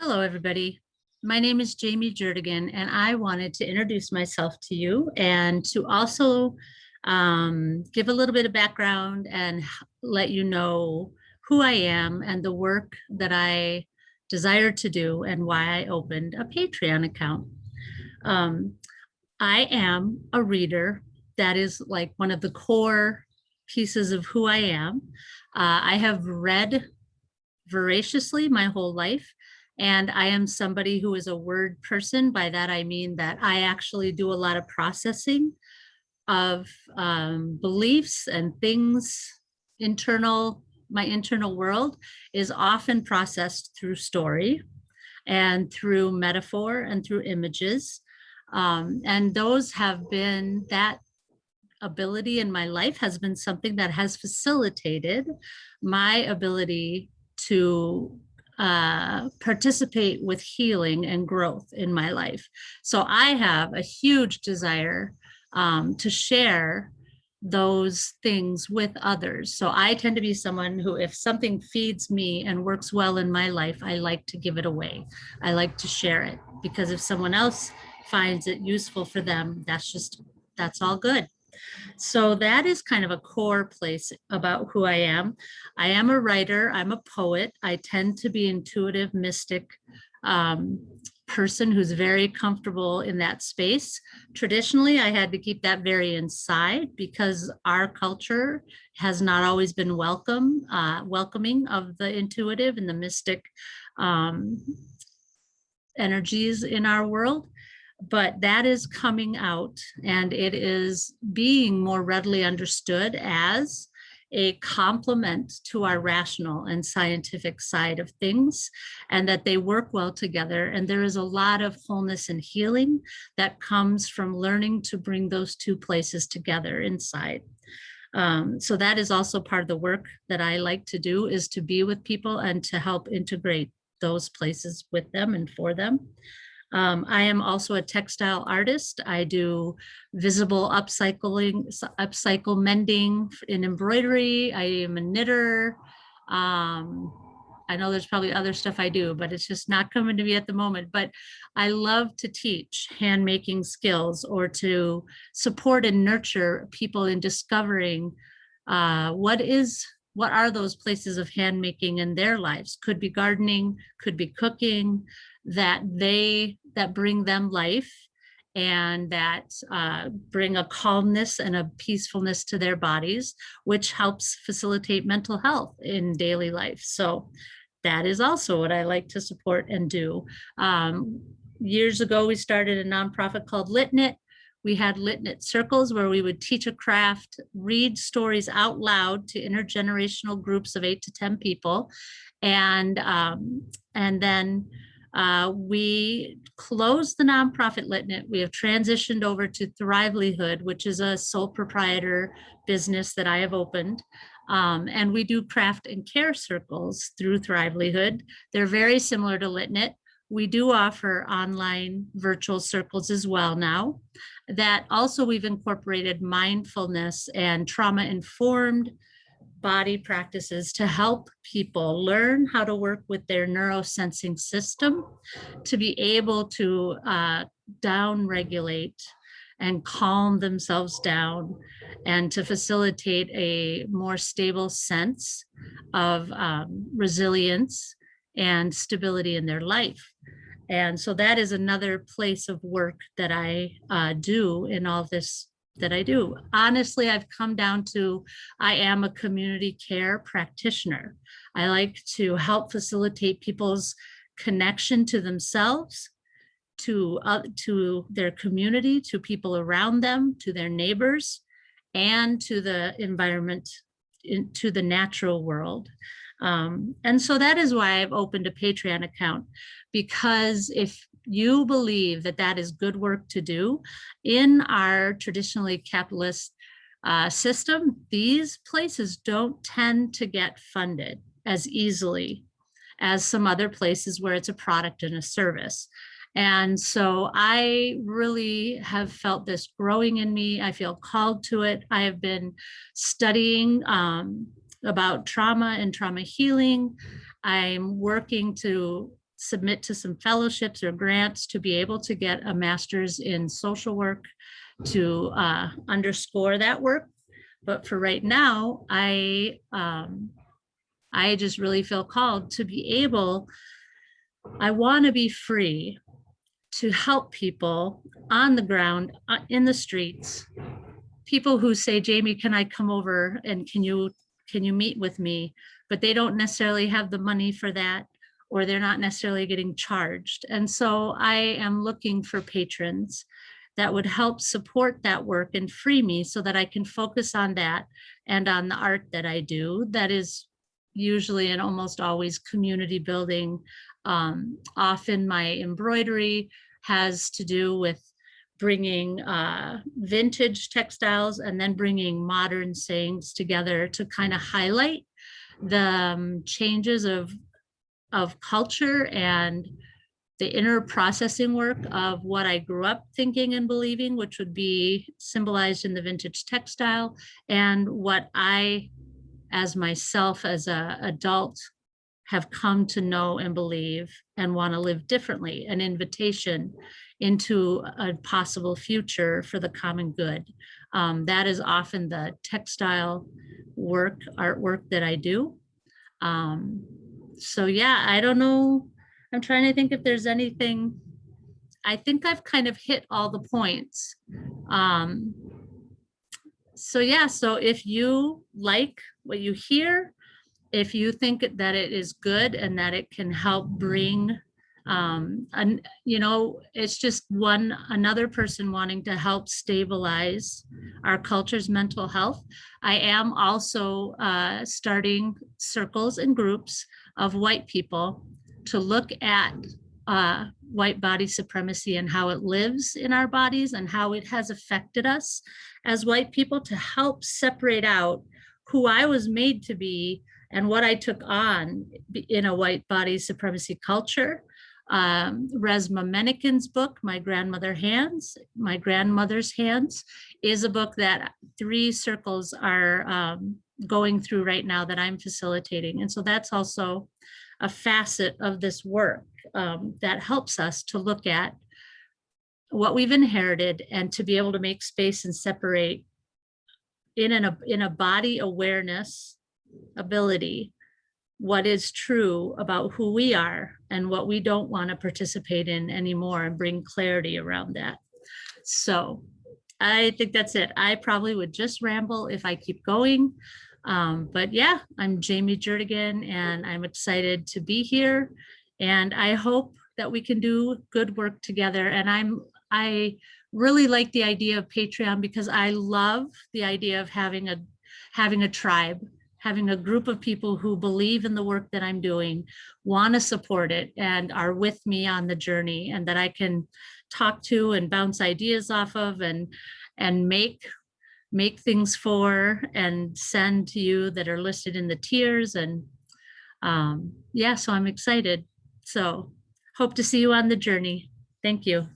Hello, everybody. My name is Jamie Jerdigan, and I wanted to introduce myself to you and to also give a little bit of background and let you know who I am and the work that I desire to do and why I opened a Patreon account. Um, I am a reader. That is like one of the core pieces of who I am. I have read voraciously my whole life. And I am somebody who is a word person. By that, I mean that I actually do a lot of processing of beliefs and things. My internal world is often processed through story and through metaphor and through images. And those have been that ability in my life has been something that has facilitated my ability to participate with healing and growth in my life. So I have a huge desire to share those things with others. So I tend to be someone who, if something feeds me and works well in my life, I like to give it away. I like to share it because if someone else finds it useful for them, that's all good. So that is kind of a core place about who I am. I am a writer, I'm a poet. I tend to be intuitive, mystic person who's very comfortable in that space. Traditionally, I had to keep that very inside because our culture has not always been welcoming of the intuitive and the mystic energies in our world. But that is coming out and it is being more readily understood as a complement to our rational and scientific side of things, and that they work well together. And there is a lot of wholeness and healing that comes from learning to bring those two places together inside. So that is also part of the work that I like to do, is to be with people and to help integrate those places with them and for them. I am also a textile artist. I do visible upcycle mending in embroidery. I am a knitter. I know there's probably other stuff I do, but it's just not coming to me at the moment. But I love to teach handmaking skills or to support and nurture people in discovering what are those places of handmaking in their lives. Could be gardening, could be cooking, that bring them life and that bring a calmness and a peacefulness to their bodies, which helps facilitate mental health in daily life. So that is also what I like to support and do. Years ago, we started a nonprofit called LitKnit. We had LitKnit circles where we would teach a craft, read stories out loud to intergenerational groups of 8 to 10 people, and then we closed the nonprofit LitKnit. We have transitioned over to Thrivelyhood, which is a sole proprietor business that I have opened. And we do craft and care circles through Thrivelyhood. They're very similar to LitKnit. We do offer online virtual circles as well now. That also we've incorporated mindfulness and trauma-informed body practices to help people learn how to work with their neurosensing system to be able to down regulate and calm themselves down and to facilitate a more stable sense of resilience and stability in their life. And so that is another place of work that I do in all this that I do. Honestly, I've come down to, I am a community care practitioner. I like to help facilitate people's connection to themselves, to their community, to people around them, to their neighbors, and to the environment, to the natural world. And so that is why I've opened a Patreon account, because if you believe that that is good work to do in our traditionally capitalist system, these places don't tend to get funded as easily as some other places where it's a product and a service. And so I really have felt this growing in me. I feel called to it. I have been studying about trauma and trauma healing. I'm working to submit to some fellowships or grants to be able to get a master's in social work to underscore that work. But for right now, I just really feel called to be able, I want to be free to help people on the ground, in the streets, people who say, Jamie, can I come over and can you meet with me? But they don't necessarily have the money for that, or they're not necessarily getting charged. And so I am looking for patrons that would help support that work and free me so that I can focus on that and on the art that I do. That is usually and almost always community building. Often my embroidery has to do with bringing vintage textiles and then bringing modern sayings together to kind of highlight the changes of culture and the inner processing work of what I grew up thinking and believing, which would be symbolized in the vintage textile, and what I, as myself, as an adult, have come to know and believe and want to live differently, an invitation into a possible future for the common good. That is often the textile work, artwork that I do. So yeah, I don't know. I'm trying to think if there's anything. I think I've kind of hit all the points. So yeah, so if you like what you hear, if you think that it is good and that it can help bring, and it's just another person wanting to help stabilize our culture's mental health. I am also starting circles and groups of white people to look at white body supremacy and how it lives in our bodies and how it has affected us as white people, to help separate out who I was made to be and what I took on in a white body supremacy culture. Resmaa Menakem's book, My Grandmother's Hands, is a book that 3 circles are going through right now that I'm facilitating. And so that's also a facet of this work that helps us to look at what we've inherited and to be able to make space and separate in a body awareness ability what is true about who we are and what we don't want to participate in anymore, and bring clarity around that. So I think that's it. I probably would just ramble if I keep going. But yeah, I'm Jamie Jernigan and I'm excited to be here. And I hope that we can do good work together. And I really like the idea of Patreon because I love the idea of having a tribe, having a group of people who believe in the work that I'm doing, want to support it, and are with me on the journey, and that I can talk to and bounce ideas off of and make things for and send to you that are listed in the tiers. And yeah, so I'm excited. So hope to see you on the journey. Thank you.